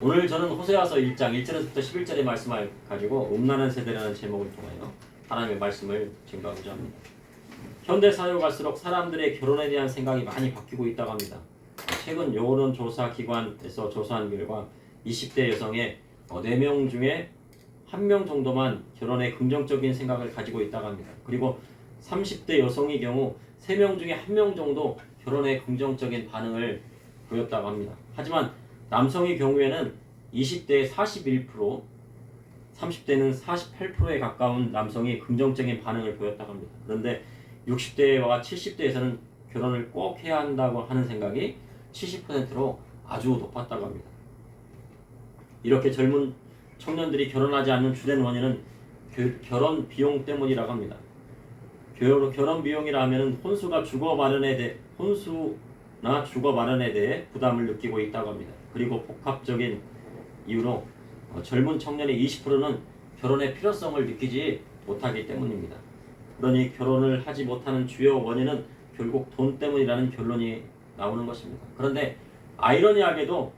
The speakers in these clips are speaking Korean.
오늘 저는 호세아서 1장 1절에서부터 11절의 말씀을 가지고 음란한 세대라는 제목을 통하여 하나님의 말씀을 증거하고자 합니다. 현대 사회로 갈수록 사람들의 결혼에 대한 생각이 많이 바뀌고 있다고 합니다. 최근 여론조사 기관에서 조사한 결과 20대 여성의 4명 중에 1명 정도만 결혼에 긍정적인 생각을 가지고 있다고 합니다. 그리고 30대 여성의 경우 3명 중에 1명 정도 결혼에 긍정적인 반응을 보였다고 합니다. 하지만 남성의 경우에는 20대에 41%, 30대는 48%에 가까운 남성이 긍정적인 반응을 보였다고 합니다. 그런데 60대와 70대에서는 결혼을 꼭 해야 한다고 하는 생각이 70%로 아주 높았다고 합니다. 이렇게 젊은 청년들이 결혼하지 않는 주된 원인은 결혼 비용 때문이라고 합니다. 결혼 비용이라 하면 혼수나 주거 마련에 대해 부담을 느끼고 있다고 합니다. 그리고 복합적인 이유로 젊은 청년의 20%는 결혼의 필요성을 느끼지 못하기 때문입니다. 그러니 결혼을 하지 못하는 주요 원인은 결국 돈 때문이라는 결론이 나오는 것입니다. 그런데 아이러니하게도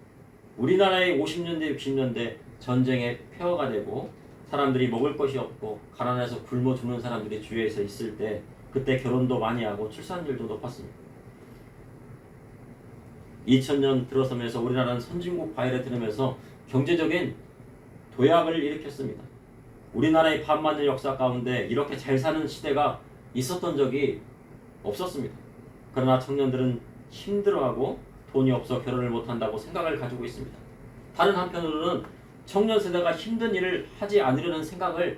우리나라의 50년대, 60년대 전쟁의 폐허가 되고 사람들이 먹을 것이 없고 가난해서 굶어 죽는 사람들이 주위에서 있을 때 그때 결혼도 많이 하고 출산율도 높았습니다. 2000년 들어서면서 우리나라는 선진국 바이를 들으면서 경제적인 도약을 일으켰습니다. 우리나라의 반만년 역사 가운데 이렇게 잘 사는 시대가 있었던 적이 없었습니다. 그러나 청년들은 힘들어하고 돈이 없어 결혼을 못한다고 생각을 가지고 있습니다. 다른 한편으로는 청년 세대가 힘든 일을 하지 않으려는 생각을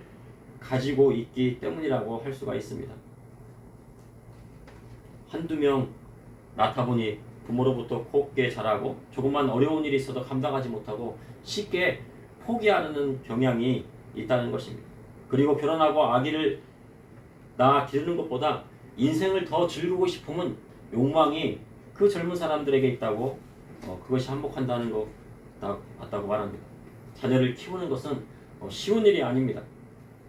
가지고 있기 때문이라고 할 수가 있습니다. 한두 명 낳다 보니 부모로부터 곱게 자라고 조금만 어려운 일이 있어도 감당하지 못하고 쉽게 포기하는 경향이 있다는 것입니다. 그리고 결혼하고 아기를 낳아 기르는 것보다 인생을 더 즐기고 싶으면 욕망이 그 젊은 사람들에게 있다고 그것이 한몫한다는 것 맞다고 말합니다. 자녀를 키우는 것은 쉬운 일이 아닙니다.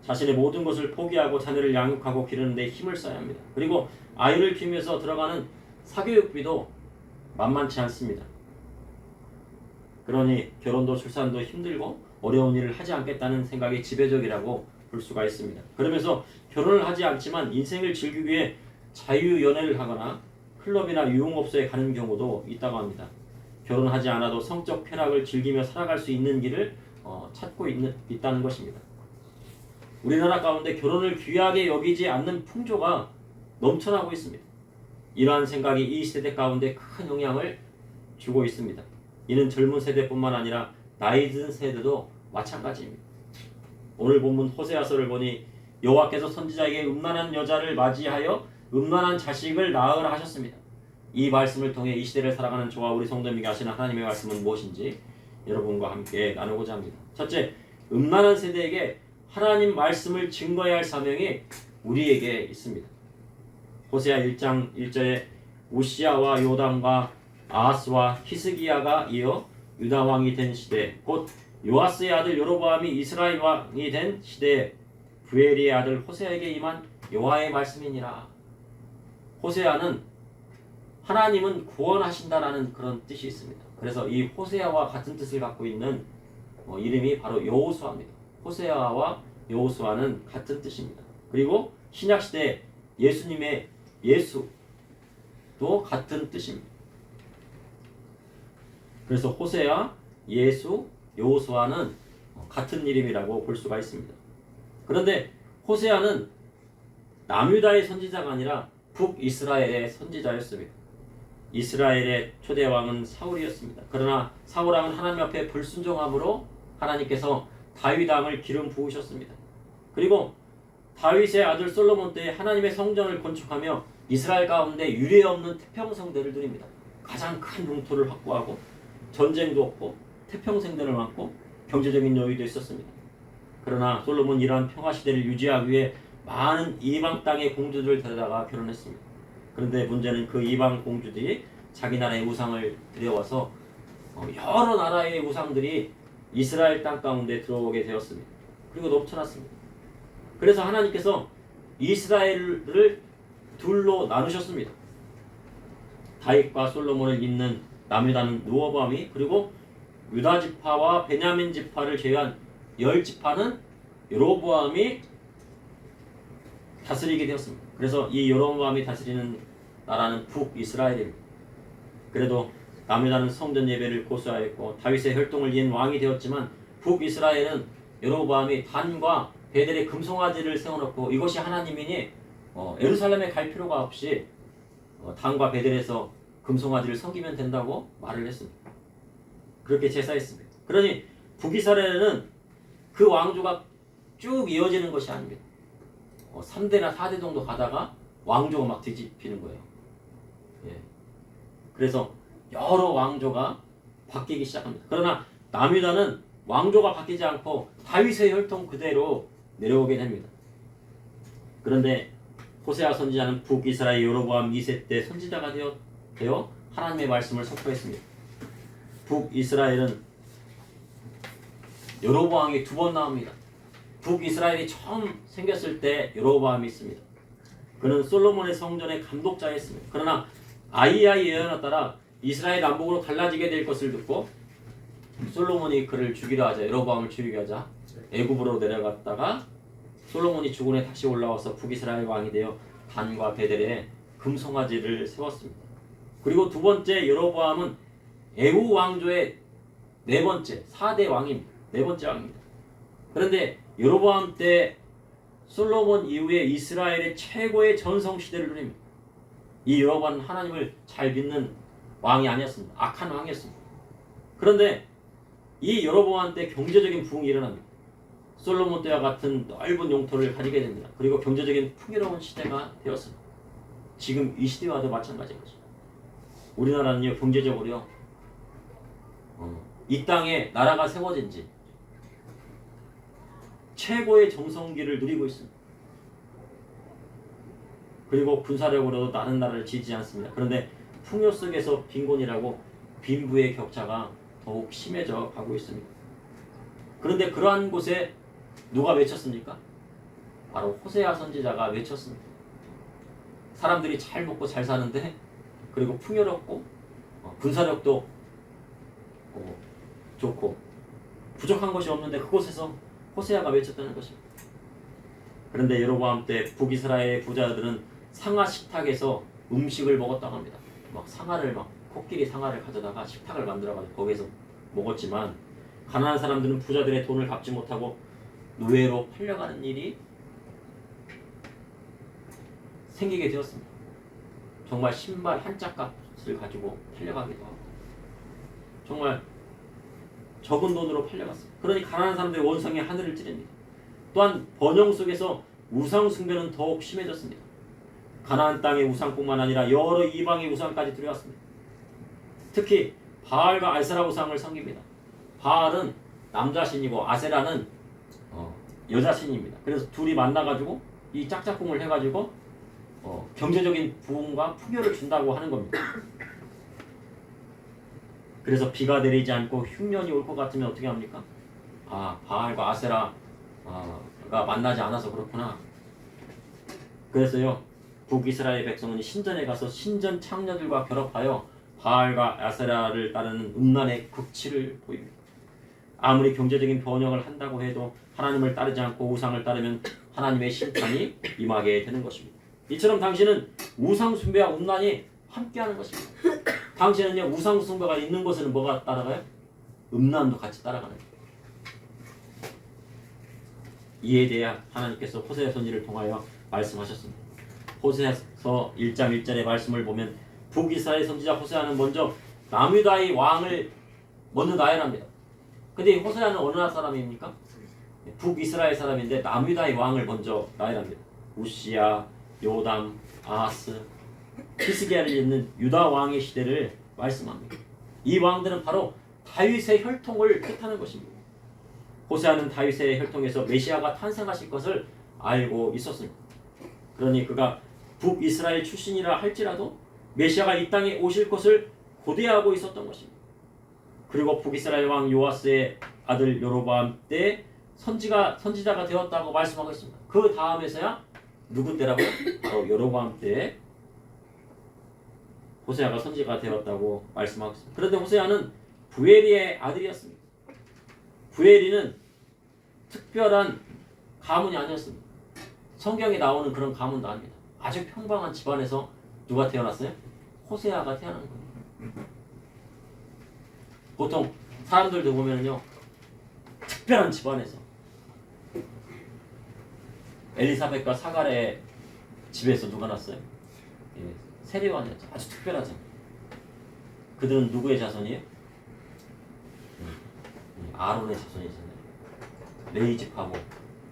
자신의 모든 것을 포기하고 자녀를 양육하고 기르는 데 힘을 써야 합니다. 그리고 아이를 키우면서 들어가는 사교육비도 만만치 않습니다. 그러니 결혼도 출산도 힘들고 어려운 일을 하지 않겠다는 생각이 지배적이라고 볼 수가 있습니다. 그러면서 결혼을 하지 않지만 인생을 즐기기 위해 자유연애를 하거나 클럽이나 유흥업소에 가는 경우도 있다고 합니다. 결혼하지 않아도 성적 쾌락을 즐기며 살아갈 수 있는 길을 찾고 있다는 것입니다. 우리나라 가운데 결혼을 귀하게 여기지 않는 풍조가 넘쳐나고 있습니다. 이러한 생각이 이 세대 가운데 큰 영향을 주고 있습니다. 이는 젊은 세대뿐만 아니라 나이 든 세대도 마찬가지입니다. 오늘 본문 호세아서를 보니 여호와께서 선지자에게 음란한 여자를 맞이하여 음란한 자식을 낳으라 하셨습니다. 이 말씀을 통해 이 시대를 살아가는 저와 우리 성도님에게 하시는 하나님의 말씀은 무엇인지 여러분과 함께 나누고자 합니다. 첫째, 음란한 세대에게 하나님 말씀을 증거해야 할 사명이 우리에게 있습니다. 호세아 1장 1절에 우시아와 요담과 아하스와 히스기야가 이어 유다 왕이 된 시대, 곧 요아스의 아들 여로보암이 이스라엘 왕이 된 시대에 부엘리의 아들 호세아에게 임한 여호와의 말씀이니라. 호세아는 하나님은 구원하신다라는 그런 뜻이 있습니다. 그래서 이 호세아와 같은 뜻을 갖고 있는 이름이 바로 여호수아입니다. 호세아와 여호수아는 같은 뜻입니다. 그리고 신약시대 예수님의 예수도 같은 뜻입니다. 그래서 호세아, 예수, 여호수아는 같은 이름이라고 볼 수가 있습니다. 그런데 호세아는 남유다의 선지자가 아니라 북이스라엘의 선지자였습니다. 이스라엘의 초대 왕은 사울이었습니다. 그러나 사울 왕은 하나님 앞에 불순종함으로 하나님께서 다윗 왕을 기름 부으셨습니다. 그리고 다윗의 아들 솔로몬 때에 하나님의 성전을 건축하며 이스라엘 가운데 유례없는 태평성대를 드립니다. 가장 큰 영토를 확보하고 전쟁도 없고 태평성대를 많고 경제적인 여유도 있었습니다. 그러나 솔로몬 이러한 평화시대를 유지하기 위해 많은 이방 땅의 공주들을 데려다가 결혼했습니다. 그런데 문제는 그 이방 공주들이 자기 나라의 우상을 들여와서 여러 나라의 우상들이 이스라엘 땅 가운데 들어오게 되었습니다. 그리고 넘쳐났습니다. 그래서 하나님께서 이스라엘을 둘로 나누셨습니다. 다윗과 솔로몬을 잇는 남유다는 르호보암이, 그리고 유다 지파와 베냐민 지파를 제외한 10지파는 여로보암이 다스리게 되었습니다. 그래서 이 여로보암이 다스리는 나라는 북이스라엘입니다. 그래도 남유다는 성전 예배를 고수하였고 다윗의 혈통을 이은 왕이 되었지만 북이스라엘은 여로보암이 단과 베델에 금송아지를 세워놓고 이것이 하나님이니 예루살렘에 갈 필요가 없이 단과 베델에서 금송아지를 섬기면 된다고 말을 했습니다. 그렇게 제사했습니다. 그러니 북이스라엘은 그 왕조가 쭉 이어지는 것이 아닙니다. 3대나 4대 정도 가다가 왕조가 막 뒤집히는 거예요. 예. 그래서 여러 왕조가 바뀌기 시작합니다. 그러나 남유다는 왕조가 바뀌지 않고 다윗의 혈통 그대로 내려오게 됩니다. 그런데 호세아 선지자는 북이스라엘 여로보암 2세 때 선지자가 되어 하나님의 말씀을 선포했습니다. 북이스라엘은 여로보암이 2번 나옵니다. 북이스라엘이 처음 생겼을 때 여로보암이 있습니다. 그는 솔로몬의 성전의 감독자였습니다. 그러나 아히야의 예언에 따라 이스라엘 남북으로 갈라지게 될 것을 듣고 솔로몬이 그를 죽이려 하자, 여로보암을 죽이려 하자 애굽으로 내려갔다가 솔로몬이 죽은 후에 다시 올라와서 북이스라엘 왕이 되어 단과 베델에 금송아지를 세웠습니다. 그리고 두 번째 여로보암은 에후 왕조의 4대 왕입니다. 4번째 왕입니다. 그런데 여로보암 때 솔로몬 이후에 이스라엘의 최고의 전성 시대를 누립니다. 이 여로보암은 하나님을 잘 믿는 왕이 아니었습니다. 악한 왕이었습니다. 그런데 이 여로보암 때 경제적인 부흥이 일어납니다. 솔로몬 때와 같은 넓은 영토를 가지게 됩니다. 그리고 경제적인 풍요로운 시대가 되었습니다. 지금 이 시대와도 마찬가지인 것입니다. 우리나라는요 경제적으로요 이 땅에 나라가 세워진 지 최고의 정성기를 누리고 있습니다. 그리고 군사력으로도 다른 나라를 지지 않습니다. 그런데 풍요 속에서 빈곤이라고 빈부의 격차가 더욱 심해져 가고 있습니다. 그런데 그러한 곳에 누가 외쳤습니까? 바로 호세아 선지자가 외쳤습니다. 사람들이 잘 먹고 잘 사는데 그리고 풍요롭고 군사력도 좋고 부족한 것이 없는데 그곳에서 호세아가 외쳤다는 것입니다. 그런데 여로보암 때 북이스라엘의 부자들은 상하 식탁에서 음식을 먹었다고 합니다. 막 상하를 코끼리 상하를 가져다가 식탁을 만들어가지고 거기에서 먹었지만 가난한 사람들은 부자들의 돈을 갚지 못하고 노예로 팔려가는 일이 생기게 되었습니다. 정말 신발 한 짝값을 가지고 팔려가기도 하고 정말 적은 돈으로 팔려갔습니다. 그러니 가난한 사람들의 원성이 하늘을 찌릅니다. 또한 번영 속에서 우상 숭배는 더욱 심해졌습니다. 가나안 땅의 우상뿐만 아니라 여러 이방의 우상까지 들어왔습니다. 특히 바알과 아세라 우상을 섬깁니다. 바알은 남자신이고 아세라는 여자신입니다. 그래서 둘이 만나가지고 이 짝짝꿍을 해가지고 경제적인 부흥과 풍요를 준다고 하는 겁니다. 그래서 비가 내리지 않고 흉년이 올 것 같으면 어떻게 합니까? 바알과 아세라가 만나지 않아서 그렇구나. 그래서요 북이스라엘 백성은 신전에 가서 신전 창녀들과 결합하여 바알과 아세라를 따르는 음란의 극치를 보입니다. 아무리 경제적인 번영을 한다고 해도 하나님을 따르지 않고 우상을 따르면 하나님의 심판이 임하게 되는 것입니다. 이처럼 당신은 우상 숭배와 음란이 함께하는 것입니다. 당신은요 우상 숭배가 있는 곳에는 뭐가 따라가요? 음란도 같이 따라가는 거예요. 이에 대해 하나님께서 호세아 선지를 통하여 말씀하셨습니다. 호세아서 1장 1절의 말씀을 보면 북이스라엘 선지자 호세아는 먼저 남유다의 왕을 먼저 나열합니다. 근데 호세아는 어느 나라 사람입니까? 북이스라엘 사람인데 남유다의 왕을 먼저 나열합니다. 우시야, 요담, 아하스, 히스기야를 잇는 유다 왕의 시대를 말씀합니다. 이 왕들은 바로 다윗의 혈통을 뜻하는 것입니다. 호세아는 다윗의 혈통에서 메시아가 탄생하실 것을 알고 있었습니다. 그러니 그가 북이스라엘 출신이라 할지라도 메시아가 이 땅에 오실 것을 고대하고 있었던 것입니다. 그리고 북이스라엘 왕 요아스의 아들 여로보암 때 선지자가 되었다고 말씀하고 있습니다. 그 다음에서야 누구 때라고요? 바로 여로보암 때 호세아가 선지자가 되었다고 말씀하고 있습니다. 그런데 호세아는 부에리의 아들이었습니다. 부에리는 특별한 가문이 아니었습니다. 성경에 나오는 그런 가문도 아닙니다. 아주 평범한 집안에서 누가 태어났어요? 호세아가 태어난 거예요. 보통 사람들도 보면요, 특별한 집안에서 엘리사벳과 사가랴의 집에서 누가 났어요? 예, 세례요한이었죠. 아주 특별하죠. 그들은 누구의 자손이에요? 아론의 자손이잖아요. 레위 집하고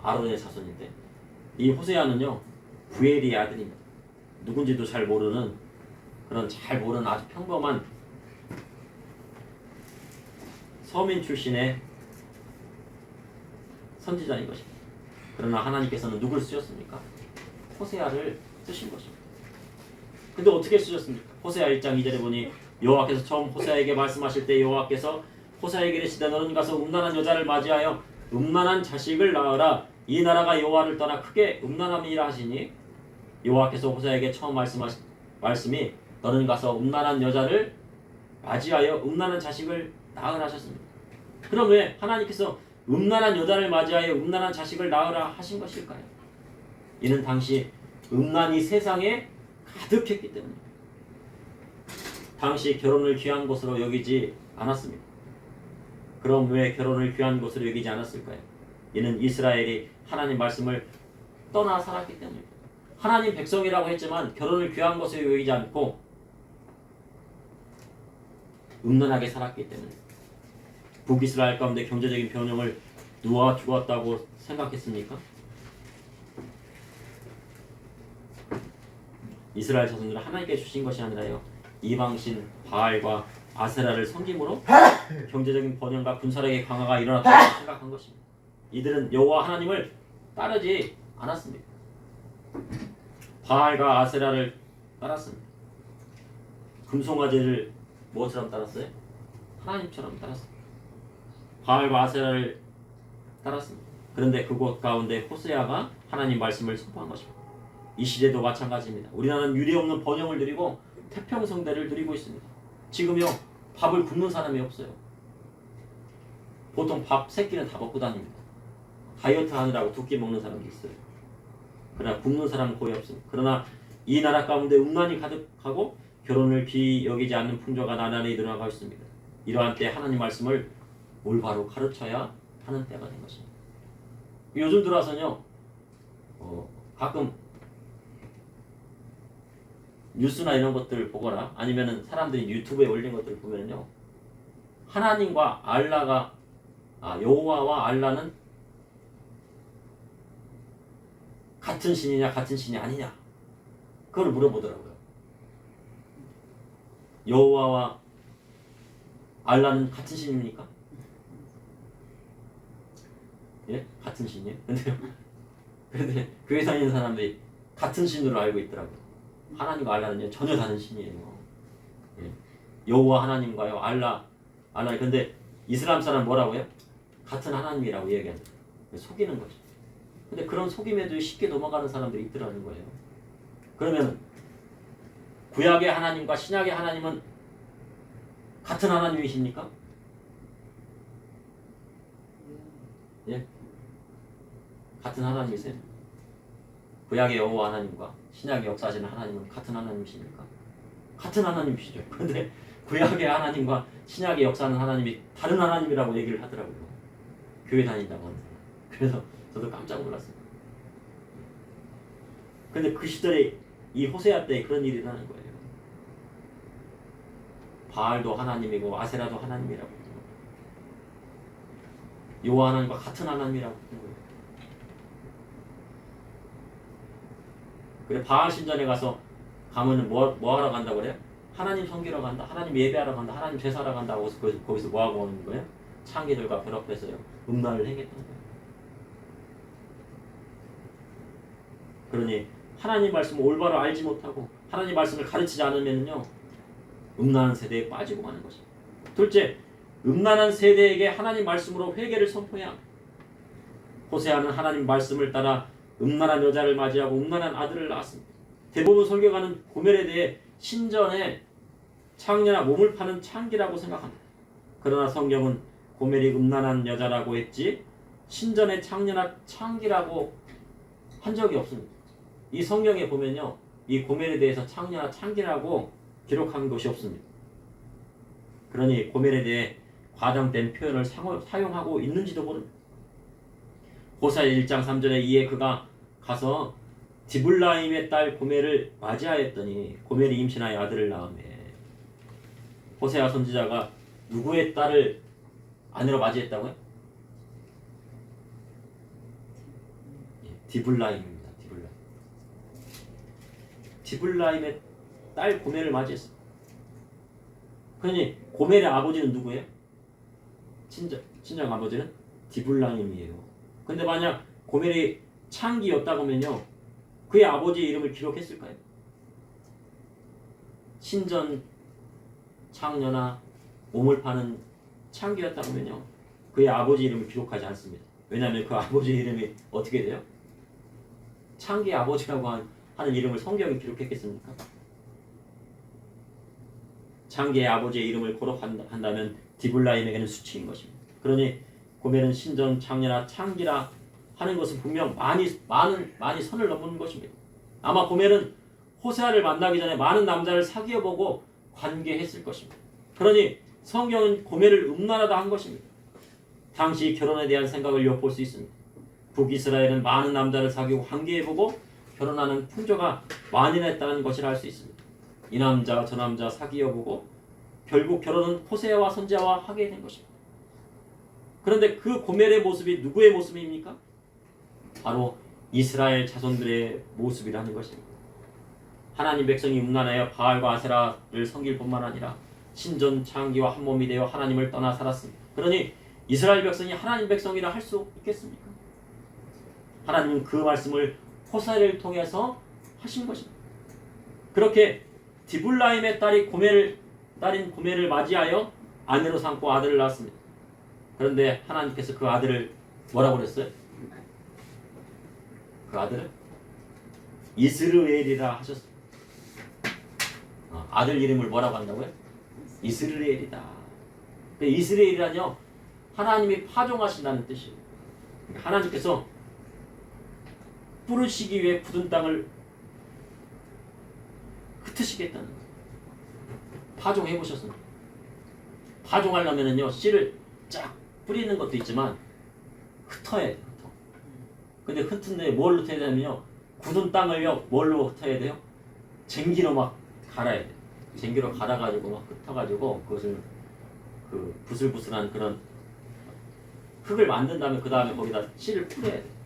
아론의 자손인데, 이 호세아는요 부엘이의 아들입니다. 누군지도 잘 모르는 그런 잘 모르는 아주 평범한 서민 출신의 선지자인 것입니다. 그러나 하나님께서는 누굴 쓰셨습니까? 호세아를 쓰신 것입니다. 근데 어떻게 쓰셨습니까? 호세아 1장 2절에 보니 여호와께서 처음 호세아에게 말씀하실 때 여호와께서 호세아에게 이르시되 너는 가서 음란한 여자를 맞이하여 음란한 자식을 낳으라. 이 나라가 여호와를 떠나 크게 음란함이라 하시니, 여호와께서 호세아에게 처음 말씀이 너는 가서 음란한 여자를 맞이하여 음란한 자식을 낳으라 하셨습니다. 그럼 왜 하나님께서 음란한 여자를 맞이하여 음란한 자식을 낳으라 하신 것일까요? 이는 당시 음란이 세상에 가득했기 때문입니다. 당시 결혼을 귀한 것으로 여기지 않았습니다. 그럼 왜 결혼을 귀한 것으로 여기지 않았을까요? 이는 이스라엘이 하나님 말씀을 떠나 살았기 때문입니다. 하나님 백성이라고 했지만 결혼을 귀한 것으로 여기지 않고 음란하게 살았기 때문입니다. 북이스라엘 가운데 경제적인 변형을 누가 주었다고 생각했습니까? 이스라엘 자손들은 하나님께 주신 것이 아니라요, 이방신 바알과 아세라를 섬김으로 경제적인 번영과 군사력의 강화가 일어났다고 생각한 것입니다. 이들은 여호와 하나님을 따르지 않았습니다. 바알과 아세라를 따랐습니다. 금송아지를 뭐처럼 따랐어요? 하나님처럼 따랐습니다. 바알과 아세라를 따랐습니다. 그런데 그곳 가운데 호세아가 하나님 말씀을 선포한 것입니다. 이 시대도 마찬가지입니다. 우리나라는 유례없는 번영을 누리고 태평성대를 누리고 있습니다. 지금요 밥을 굶는 사람이 없어요. 보통 밥 3끼는 다 먹고 다닙니다. 다이어트 하느라고 2끼 먹는 사람도 있어요. 그러나 굶는 사람은 거의 없습니다. 그러나 이 나라 가운데 음란이 가득하고 결혼을 귀히 여기지 않는 풍조가 나날이 늘어나고 있습니다. 이러한 때 하나님 말씀을 올바로 가르쳐야 하는 때가 된 것입니다. 요즘 들어와서는요 가끔 뉴스나 이런 것들을 보거나 아니면은 사람들이 유튜브에 올린 것들을 보면요, 하나님과 알라가 여호와와 알라는 같은 신이냐 같은 신이 아니냐 그걸 물어보더라고요. 여호와와 알라는 같은 신입니까? 예? 같은 신이에요? 근데 교회 다니는 사람들이 같은 신으로 알고 있더라고요. 하나님과 알라는 전혀 다른 신이에요. 예. 여호와 하나님과요 알라 근데 이슬람 사람 뭐라고요? 같은 하나님이라고 얘기합니다. 속이는 거죠. 근데 그런 속임에도 쉽게 넘어가는 사람들이 있더라는 거예요. 그러면 구약의 하나님과 신약의 하나님은 같은 하나님이십니까? 예? 같은 하나님이세요? 구약의 여호와 하나님과 신약의 역사하시는 하나님은 같은 하나님이십니까? 같은 하나님이시죠. 그런데 구약의 하나님과 신약의 역사하는 하나님이 다른 하나님이라고 얘기를 하더라고요. 교회 다닌다고 하는 사람. 그래서 저도 깜짝 놀랐습니다. 근데 그 시절에 이 호세아 때 그런 일이 일어나는 거예요. 바알도 하나님이고 아세라도 하나님이라고 여호와 하나님과 같은 하나님이라고 하는 거예요. 그래 바알 신전에 가면은 뭐 하러 간다고 그래요? 하나님 섬기러 간다, 하나님 예배하러 간다, 하나님 제사하러 간다고 해서 거기서 뭐 하고 오는 거예요? 창기들과 결합해서요 음란을 행했던 거예요. 그러니 하나님 말씀을 올바로 알지 못하고 하나님 말씀을 가르치지 않으면요 음란한 세대에 빠지고 가는 것입니다. 둘째, 음란한 세대에게 하나님 말씀으로 회개를 선포해야 합니다. 호세아는 하나님 말씀을 따라 음란한 여자를 맞이하고 음란한 아들을 낳았습니다. 대부분 설교가는 고멜에 대해 신전에 창녀나 몸을 파는 창기라고 생각합니다. 그러나 성경은 고멜이 음란한 여자라고 했지 신전의 창녀나 창기라고 한 적이 없습니다. 이 성경에 보면요, 이 고멜에 대해서 창녀나 창기라고 기록한 것이 없습니다. 그러니 고멜에 대해 과장된 표현을 사용하고 있는지도 모릅니다. 호세아 1장 3절에 이에 그가 가서 디블라임의 딸 고멜을 맞이하였더니 고멜이 임신하여 아들을 낳으매. 호세아 선지자가 누구의 딸을 아내로 맞이했다고요? 디블라임입니다. 디블라임의 딸 고멜을 맞이했어요. 그러니 고멜의 아버지는 누구예요? 친정 아버지는 디블라임이에요. 근데 만약 고멜이 창기였다고 하면요, 그의 아버지의 이름을 기록했을까요? 신전 창녀나 몸을 파는 창기였다고 하면요, 그의 아버지 이름을 기록하지 않습니다. 왜냐하면 그 아버지 이름이 어떻게 돼요? 창기의 아버지라고 하는 이름을 성경이 기록했겠습니까? 창기의 아버지의 이름을 거론한다면 디블라임에게는 수치인 것입니다. 그러니 고멜은 신전 창녀나 창기라 하는 것은 분명 많이 선을 넘은 것입니다. 아마 고멜은 호세아를 만나기 전에 많은 남자를 사귀어보고 관계했을 것입니다. 그러니 성경은 고멜을 음란하다 한 것입니다. 당시 결혼에 대한 생각을 엿볼 수 있습니다. 북이스라엘은 많은 남자를 사귀고 관계해보고 결혼하는 풍조가 만연했다는 것을 알 수 있습니다. 이 남자 저 남자 사귀어보고 결국 결혼은 호세아와 선지자와 하게 된 것입니다. 그런데 그 고멜의 모습이 누구의 모습입니까? 바로 이스라엘 자손들의 모습이라는 것입니다. 하나님 백성이 음란하여 바알과 아세라를 섬길 뿐만 아니라 신전 창기와 한 몸이 되어 하나님을 떠나 살았습니다. 그러니 이스라엘 백성이 하나님 백성이라 할 수 있겠습니까? 하나님은 그 말씀을 호세아를 통해서 하신 것입니다. 그렇게 디블라임의 딸인 고멜을 맞이하여 아내로 삼고 아들을 낳았습니다. 그런데 하나님께서 그 아들을 뭐라고 그랬어요? 그 아들을 이스르엘이라 하셨어요. 아들 이름을 뭐라고 한다고요? 이스르엘이다. 이스라엘이라뇨, 하나님이 파종하신다는 뜻이에요. 하나님께서 뿌르시기 위해 굳은 땅을 흩으시겠다는 거예요. 파종해 보셨습니까? 파종하려면은요, 씨를 쫙 뿌리는 것도 있지만 흩어야 돼요. 근데 흩은데 뭘 흩어야 되냐면요, 굳은 땅을요 뭘로 흩어야 돼요? 쟁기로 막 갈아야 돼요. 쟁기로 갈아가지고 막 흩어가지고 그것을 그 부슬부슬한 그런 흙을 만든 다음에 그 다음에 거기다 씨를 뿌려야 돼요.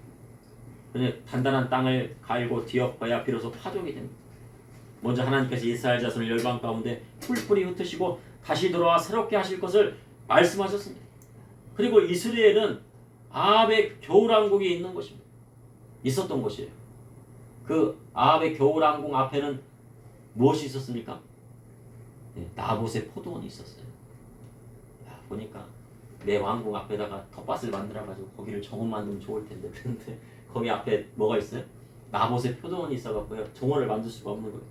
그런데 단단한 땅을 갈고 뒤엎어야 비로소 파종이 됩니다. 먼저 하나님께서 이스라엘 자손을 열방 가운데 뿔뿔이 흩으시고 다시 돌아와 새롭게 하실 것을 말씀하셨습니다. 그리고 이스라엘은 아합의 겨울왕국이 있는 것입니다. 있었던 것이에요. 그 아합의 겨울왕국 앞에는 무엇이 있었습니까? 나봇의 포도원이 있었어요. 보니까 내 왕궁 앞에다가 텃밭을 만들어가지고 거기를 정원 만들면 좋을 텐데, 근데 거기 앞에 뭐가 있어요? 나봇의 포도원이 있어갖고요, 정원을 만들 수가 없는 거예요.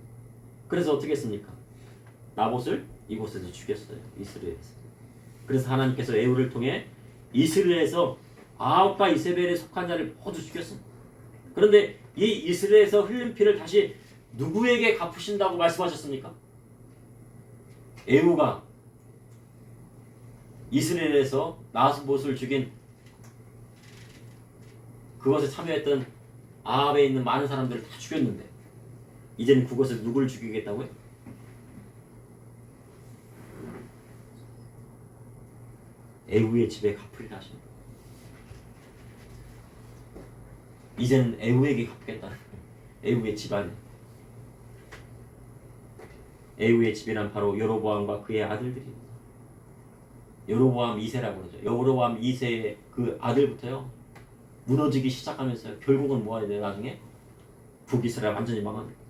그래서 어떻게 했습니까? 나봇을 이곳에서 죽였어요. 이스라엘에서. 그래서 하나님께서 에후를 통해 이스라엘에서 아합과 이세벨에 속한 자를 모두 죽였습니다. 그런데 이 이스라엘에서 흘린 피를 다시 누구에게 갚으신다고 말씀하셨습니까? 에후가 이스라엘에서 나봇을 죽인 그것에 참여했던 아합에 있는 많은 사람들을 다 죽였는데 이제는 그곳에서 누구를 죽이겠다고요? 에후의 집에 갚으리라 하십니다. 이제는 에후에게 갚겠다. 에후의 집안. 에후의 집이란 바로 여로보암과 그의 아들들입니다. 여로보암 2세라고 그러죠. 여로보암 2세의 그 아들부터요, 무너지기 시작하면서 결국은 뭐 해야 돼요? 나중에 북이스라엘 완전히 망합니다.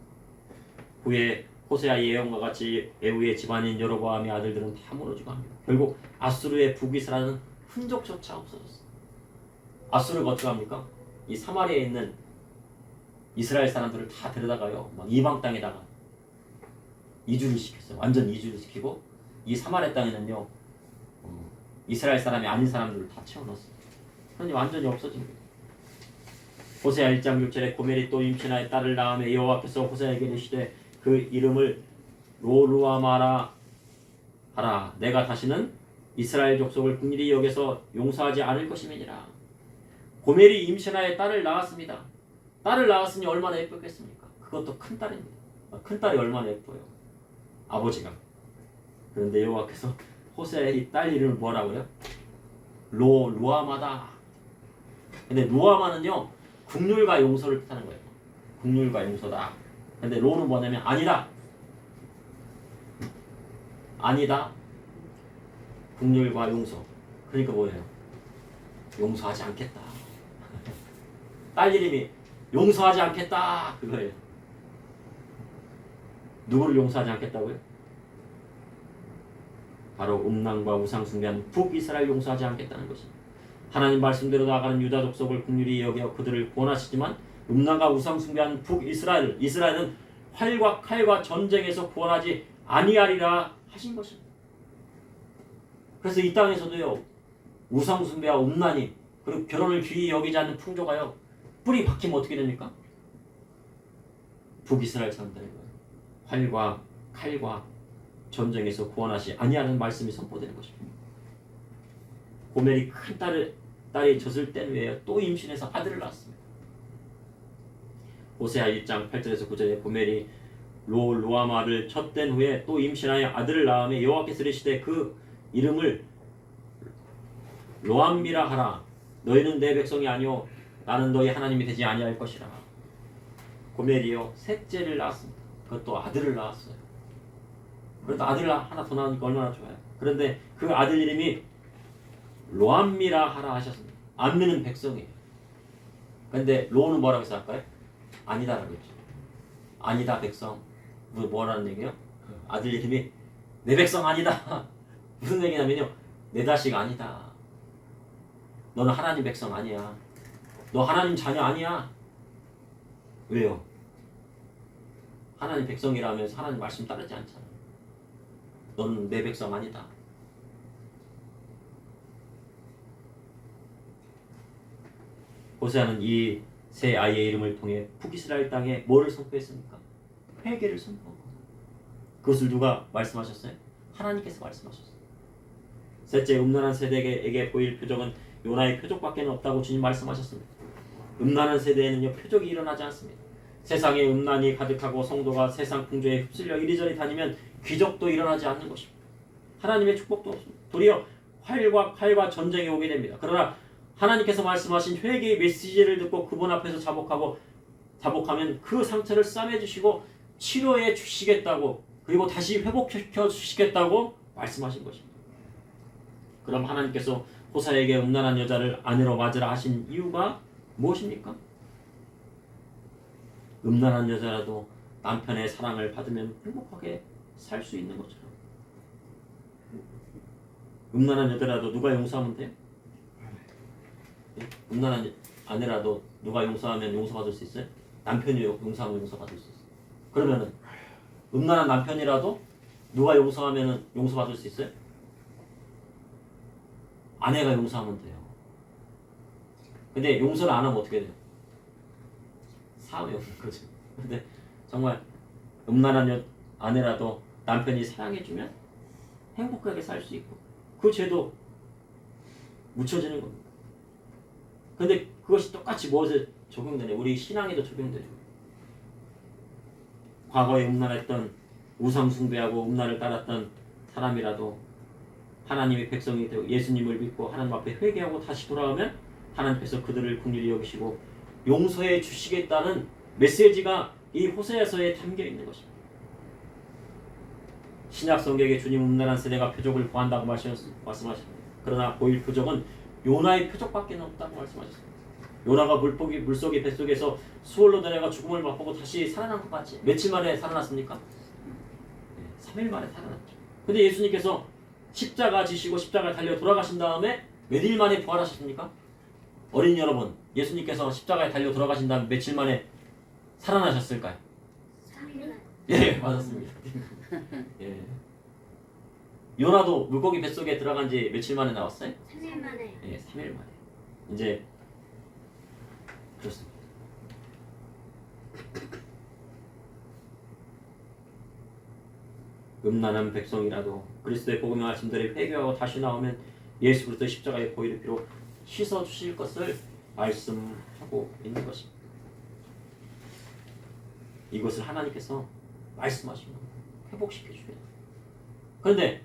후에 호세아 예언과 같이 에후의 집안인 여로보암의 아들들은 다 무너지고 합니다. 결국 아수르의 북이스라엘은 흔적조차 없어졌어요. 아수르가 어떻게 합니까? 이 사마리아에 있는 이스라엘 사람들을 다 데려다가요, 막 이방 땅에다가 이주를 시켰어요. 완전 이주를 시키고 이 사마리아 땅에는요, 이스라엘 사람이 아닌 사람들을 다 채워넣었어요. 그러니 완전히 없어진 거예요. 호세아 1장 6절에 고멜이 또 임신하여 딸을 낳음에 여호와께서 호세아에게 이르시되 그 이름을 로루아마라 하라. 내가 다시는 이스라엘 족속을 긍휼히 여겨서 용서하지 않을 것임이니라. 고멜이 임신하여 딸을 낳았습니다. 딸을 낳았으니 얼마나 예뻤겠습니까? 그것도 큰 딸입니다. 큰 딸이 얼마나 예뻐요. 아버지가. 그런데 여호와께서 호세아의 이 딸 이름을 뭐라고요? 루아마다. 근데 루아마는요 긍휼과 용서를 뜻하는 거예요. 긍휼과 용서다. 근데 로는 뭐냐면 아니다. 아니다. 긍휼과 용서. 그러니까 뭐예요? 용서하지 않겠다. 딸 이름이 용서하지 않겠다. 그거예요. 누구를 용서하지 않겠다고요? 바로 음란과 우상 숭배한 북이스라엘 용서하지 않겠다는 것입니다. 하나님 말씀대로 나아가는 유다 족속을 긍휼히 여겨 그들을 구원하시지만 음란과 우상 숭배한 이스라엘은 활과 칼과 전쟁에서 구원하지 아니하리라 하신 것입니다. 그래서 이 땅에서도요 우상 숭배와 음란이 그리고 결혼을 귀히 여기지 않는 풍조가요 뿌리 박히면 어떻게 됩니까? 북이스라엘처럼 되는 거예요. 활과 칼과 전쟁에서 구원하시 아니하는 말씀이 선포되는 것입니다. 고멜이 큰 딸이 젖을 뗀 후에 또 임신해서 아들을 낳았습니다. 호세아 1장 8절에서 9절에 고멜이 로아마를 젖댄 후에 또 임신하여 아들을 낳음에 여호와께서 이르시되 그 이름을 로암미라 하라. 너희는 내 백성이 아니오 나는 너희 하나님이 되지 아니할 것이라. 고멜이요 셋째를 낳았습니다. 그것도 아들을 낳았어요. 그래도 아들 하나 더 낳으니까 얼마나 좋아요. 그런데 그 아들 이름이 로암미라 하라 하셨습니다. 암미는 백성이에요. 그런데 로는 뭐라고 해서 할까요? 아니다라고 했죠. 아니다 백성. 뭐라는 얘기예요? 아들 이름이 내 백성 아니다. 무슨 얘기냐면요. 내 자식 아니다. 너는 하나님 백성 아니야. 너 하나님 자녀 아니야. 왜요? 하나님 백성이라면서 하나님 말씀 따르지 않잖아. 너는 내 백성 아니다. 호세아는 이 세 아이의 이름을 통해 북이스라엘 땅에 뭐를 선포했습니까? 회개를 선포한 겁니다. 그것을 누가 말씀하셨어요? 하나님께서 말씀하셨어요. 셋째, 음란한 세대에게 보일 표적은 요나의 표적밖에 없다고 주님 말씀하셨습니다. 음란한 세대에는요 표적이 일어나지 않습니다. 세상에 음란이 가득하고 성도가 세상 풍조에 휩쓸려 이리저리 다니면 기적도 일어나지 않는 것입니다. 하나님의 축복도 없습니다. 도리어 활과 칼과 전쟁이 오게 됩니다. 그러나 하나님께서 말씀하신 회개의 메시지를 듣고 그분 앞에서 자복하면 그 상처를 싸매주시고 치료해 주시겠다고 그리고 다시 회복시켜 주시겠다고 말씀하신 것입니다. 그럼 하나님께서 호사에게 음란한 여자를 아내로 맞으라 하신 이유가 무엇입니까? 음란한 여자라도 남편의 사랑을 받으면 행복하게 살 수 있는 것처럼 음란한 여자라도 누가 용서하면 돼요? 음란한 아내라도 누가 용서하면 용서받을 수 있어요? 남편이 용서하면 용서받을 수 있어요. 그러면은 음란한 남편이라도 누가 용서하면 용서받을 수 있어요? 아내가 용서하면 돼요. 근데 용서를 안 하면 어떻게 돼요? 사함이 없는 거죠. 근데 정말 음란한 아내라도 남편이 사랑해주면 행복하게 살 수 있고 그 죄도 묻혀지는 겁니다. 근데 그것이 똑같이 무엇에 적용되냐? 우리 신앙에도 적용되죠. 과거에 음란했던 우상 숭배하고 음란을 따랐던 사람이라도 하나님의 백성이 되고 예수님을 믿고 하나님 앞에 회개하고 다시 돌아오면 하나님께서 그들을 긍휼히 여기시고 용서해 주시겠다는 메시지가 이 호세아서에 담겨 있는 것입니다. 신약 성경에 주님 음란한 세대가 표적을 구한다고 말씀하십니다. 그러나 보일 표적은 요나의 표적밖에 없다고 말씀하셨습니다. 요나가 물속의 뱃속에서 수월로 내려가 죽음을 맛보고 다시 살아난 것 같이 며칠 만에 살아났습니까? 3일 만에 살아났죠. 근데 예수님께서 십자가 지시고 십자가 달려 돌아가신 다음에 몇 일 만에 부활하셨습니까? 어린이 여러분, 예수님께서 십자가에 달려 돌아가신 다음 며칠 만에 살아나셨을까요? 3일. 예, 맞았습니다. 예. 요나도 물고기 뱃속에 들어간 지 며칠 만에 나왔어요? 3일 만에. 예, 3일 만에. 이제 그렇습니다. 음란한 백성이라도 그리스도의 복음의 말씀들을 회개하고 다시 나오면 예수 그리스도의 십자가의 보혈의 피로 씻어 주실 것을 말씀하고 있는 것입니다. 이것을 하나님께서 말씀하신 겁니다. 회복시켜 주겠다. 그런데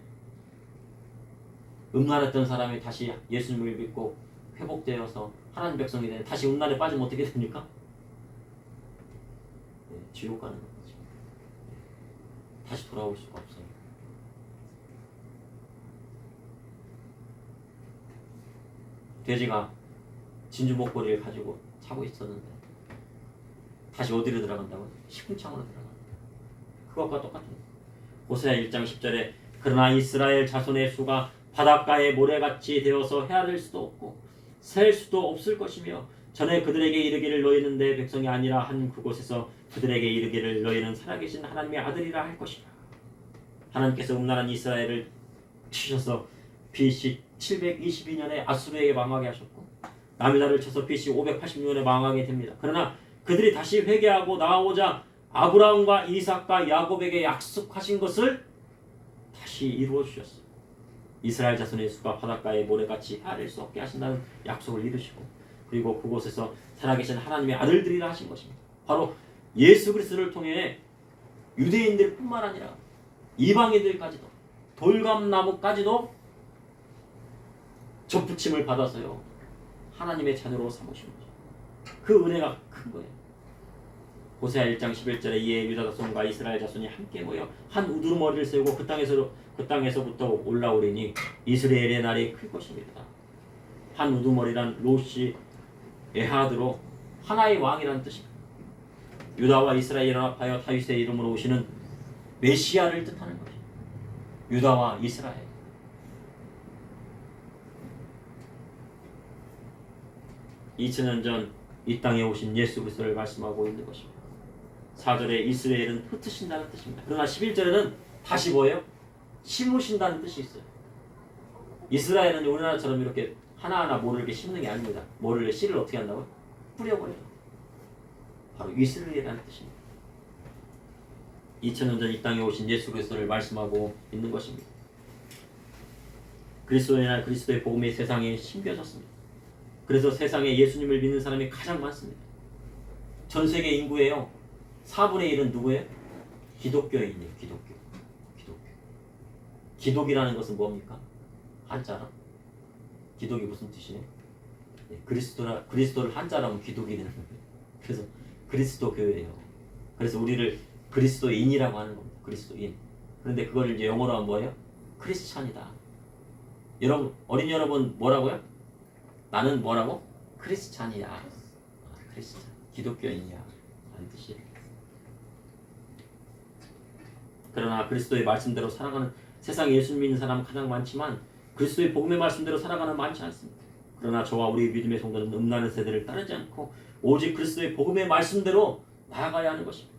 음란했던 사람이 다시 예수님을 믿고 회복되어서 하나님 백성이 되는 다시 음란에 빠지면 어떻게 됩니까? 네, 지옥 가는 거죠. 다시 돌아올 수가 없어요. 돼지가 진주 목걸이를 가지고 자고 있었는데 다시 어디로 들어간다고요? 식궁창으로 들어간다. 그것과 똑같은 거예요. 호세아 1장 10절에 그러나 이스라엘 자손의 수가 바닷가의 모래같이 되어서 헤아릴 수도 없고 셀 수도 없을 것이며 전에 그들에게 이르기를 너희는 내 백성이 아니라 한 그곳에서 그들에게 이르기를 너희는 살아계신 하나님의 아들이라 할 것이라. 하나님께서 음란한 이스라엘을 치셔서 BC 722년에 아수르에게 망하게 하셨고 남유다를 쳐서 BC 586년에 망하게 됩니다. 그러나 그들이 다시 회개하고 나아오자 아브라함과 이삭과 야곱에게 약속하신 것을 다시 이루어 주셨어요. 이스라엘 자손의 수가 바닷가의 모래같이 헤아릴 수 없게 하신다는 약속을 이루시고 그리고 그곳에서 살아계신 하나님의 아들들이라 하신 것입니다. 바로 예수 그리스도를 통해 유대인들뿐만 아니라 이방인들까지도 돌감나무까지도 접붙임을 받아서요 하나님의 자녀로 삼으신 거죠. 그 은혜가 큰 거예요. 호세아 1장 11절에 이에 유다 자손과 이스라엘 자손이 함께 모여 한 우두머리를 세우고 그 땅에서부터 올라오리니 이스라엘의 날이 클 것입니다. 한 우두머리란 로시 에하드로 하나의 왕이라는 뜻입니다. 유다와 이스라엘을 연합하여 다윗의 이름으로 오시는 메시아를 뜻하는 것입니다. 유다와 이스라엘. 2000년 전 이 땅에 오신 예수 그리스도를 말씀하고 있는 것입니다. 4절에 이스라엘은 흩으신다는 뜻입니다. 그러나 11절에는 다시 뭐예요? 심으신다는 뜻이 있어요. 이스라엘은 우리나라처럼 이렇게 하나하나 모를 이렇게 심는 게 아닙니다. 모를 씨를 어떻게 한다고요? 뿌려버려요. 바로 이스라엘이라는 뜻입니다. 2000년 전 이 땅에 오신 예수 그리스도를 말씀하고 있는 것입니다. 그리스도의 그리스도의 복음이 세상에 심겨졌습니다. 그래서 세상에 예수님을 믿는 사람이 가장 많습니다. 전 세계 인구에요 4분의 1은 누구예요? 기독교인이에요. 기독교. 기독이라는 것은 뭡니까? 한자로. 기독이 무슨 뜻이에요? 네, 그리스도를 한자라면 기독이 되는 거예요. 그래서 그리스도 교회예요. 그래서 우리를 그리스도인이라고 하는 겁니다. 그리스도인. 그런데 그걸 이제 영어로 하면 뭐예요? 크리스찬이다. 여러분, 어린이 여러분 뭐라고요? 나는 뭐라고? 크리스찬이야. 크리스찬. 기독교인이야. 라는 뜻이에요. 그러나 그리스도의 말씀대로 살아가는 세상에 예수님 믿는 사람은 가장 많지만 그리스도의 복음의 말씀대로 살아가는 많지 않습니다. 그러나 저와 우리 믿음의 성도는 음란한 세대를 따르지 않고 오직 그리스도의 복음의 말씀대로 나아가야 하는 것입니다.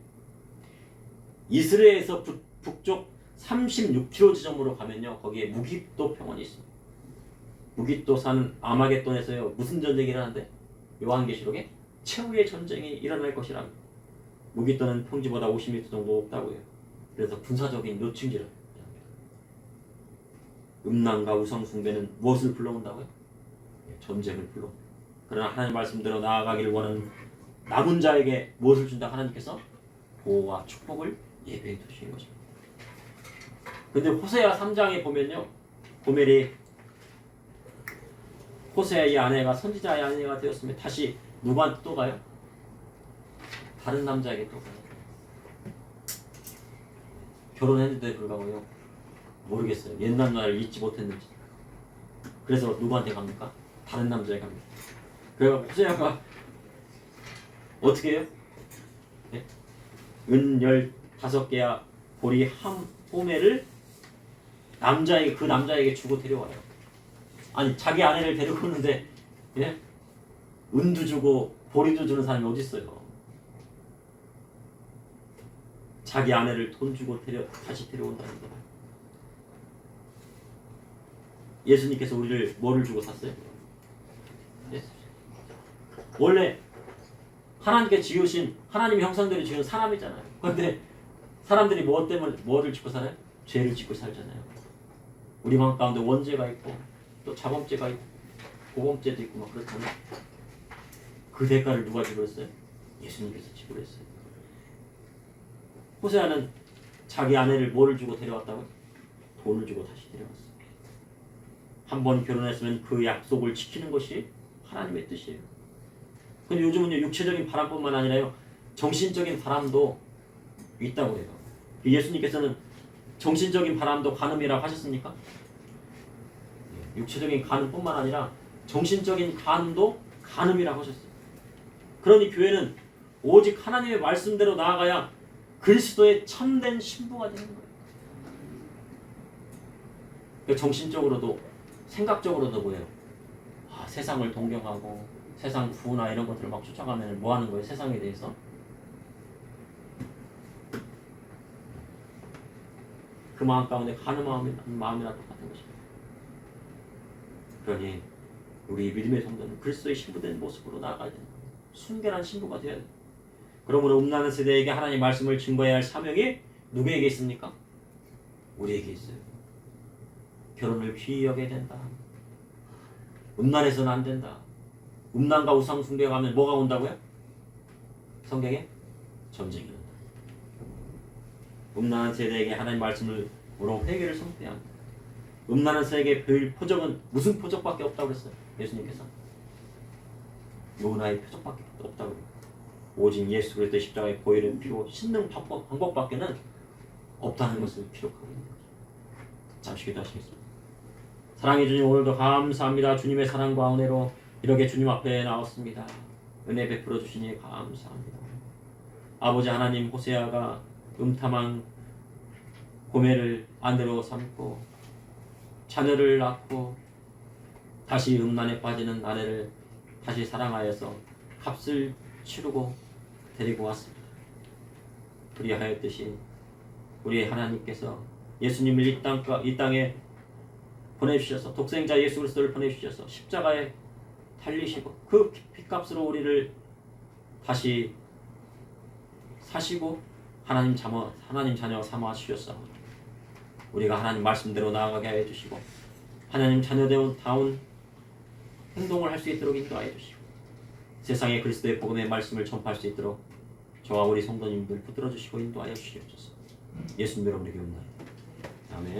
이스라엘에서 북쪽 36km 지점으로 가면요 거기에 무깃도 평원이 있습니다. 무깃도 산 아마겟돈에서요 무슨 전쟁이 일어나는데 요한계시록에 최후의 전쟁이 일어날 것이랍니다. 무깃도는 평지보다 50m 정도 높다고 해요. 그래서 군사적인 요충지를 음란과 우상숭배는 무엇을 불러온다고요? 전쟁을 불러옵니다. 그러나 하나님 말씀대로 나아가기를 원하는 남은 자에게 무엇을 준다? 하나님께서 보호와 축복을 예배해 주시는 것입니다. 근데 호세아 3장에 보면요 고멜이 호세아의 아내가 선지자의 아내가 되었으면 다시 누구한테 또 가요? 다른 남자에게 또 가요. 결혼했는데 불구하고요 모르겠어요. 옛날 나를 잊지 못했는지. 그래서 누구한테 갑니까? 다른 남자에 갑니다. 그래서 호세아가 어떻게 해요? 네? 은 15개야 보리 한 호매를 그 남자에게 주고 데려와요. 아니 자기 아내를 데리고 오는데 예? 은도 주고 보리도 주는 사람이 어디 있어요? 자기 아내를 돈 주고 다시 데려온다는 거예요. 예수님께서 우리를 뭐를 주고 샀어요? 네. 원래 하나님께 지으신 하나님의 형상대로 지은 사람이잖아요. 그런데 사람들이 뭐 때문에 뭐를 짓고 살아요? 죄를 짓고 살잖아요. 우리 마음 가운데 원죄가 있고 또 자범죄가 있고 고범죄도 있고 막 그렇잖아요. 그 대가를 누가 지불했어요? 예수님께서 지불했어요. 호세아는 자기 아내를 뭐를 주고 데려왔다고요? 돈을 주고 다시 데려왔어요. 한 번 결혼했으면 그 약속을 지키는 것이 하나님의 뜻이에요. 근데 요즘은요, 육체적인 바람뿐만 아니라요, 정신적인 바람도 있다고 해요. 예수님께서는 정신적인 바람도 간음이라고 하셨습니까? 육체적인 간음뿐만 아니라 정신적인 간음도 간음이라고 하셨어요. 그러니 교회는 오직 하나님의 말씀대로 나아가야 그리스도의 참된 신부가 되는 거예요. 그러니까 정신적으로도 생각적으로도 뭐예요? 세상을 동경하고 세상 부나 이런 것들을 막 쫓아가면 뭐 하는 거예요? 세상에 대해서? 그 마음 가운데 가는 마음이랑 똑같은 것입니다. 그러니 우리 믿음의 성도는 그리스도의 신부된 모습으로 나아가야 됩니다. 순결한 신부가 되어야 됩니다. 그러므로 음란한 세대에게 하나님의 말씀을 증거해야 할 사명이 누구에게 있습니까? 우리에게 있어요. 결혼을 귀히 여겨야 된다. 음란해서는 안 된다. 음란과 우상 숭배가 가면 뭐가 온다고요? 성경에 전쟁이 온다. 음란한 세대에게 하나님 말씀을 물어 회개를 선포해야 합니다. 음란한 세대에게 별 표적은 무슨 표적밖에 없다고 그랬어요? 예수님께서 요나의 표적밖에 없다고 그래요. 오직 예수 그리스도의 십자가의 보혈의 피로 씻는 방법밖에는 없다는 것을 기록하고 있는 거죠. 잠시 기도하시겠습니다. 사랑해 주님, 오늘도 감사합니다. 주님의 사랑과 은혜로 이렇게 주님 앞에 나왔습니다. 은혜 베풀어 주시니 감사합니다. 아버지 하나님, 호세아가 음탐한 고매를 아내로 삼고 자녀를 낳고 다시 음란에 빠지는 아내를 다시 사랑하여서 값을 치르고 데리고 왔습니다. 그리하였듯이 우리 하나님께서 예수님을 이 땅에 보내주셔서 독생자 예수 그리스도를 보내주셔서 십자가에 달리시고 그 피값으로 우리를 다시 사시고 하나님 자녀 삼아 주셨사. 우리가 하나님 말씀대로 나아가게 하여 주시고 하나님 자녀다운 행동을 할 수 있도록 인도하여 주시고 세상에 그리스도의 복음의 말씀을 전파할 수 있도록 저와 우리 성도님들 붙들어 주시고 인도하여 주시옵소서. 예수님 이름으로 기도합니다. 아멘.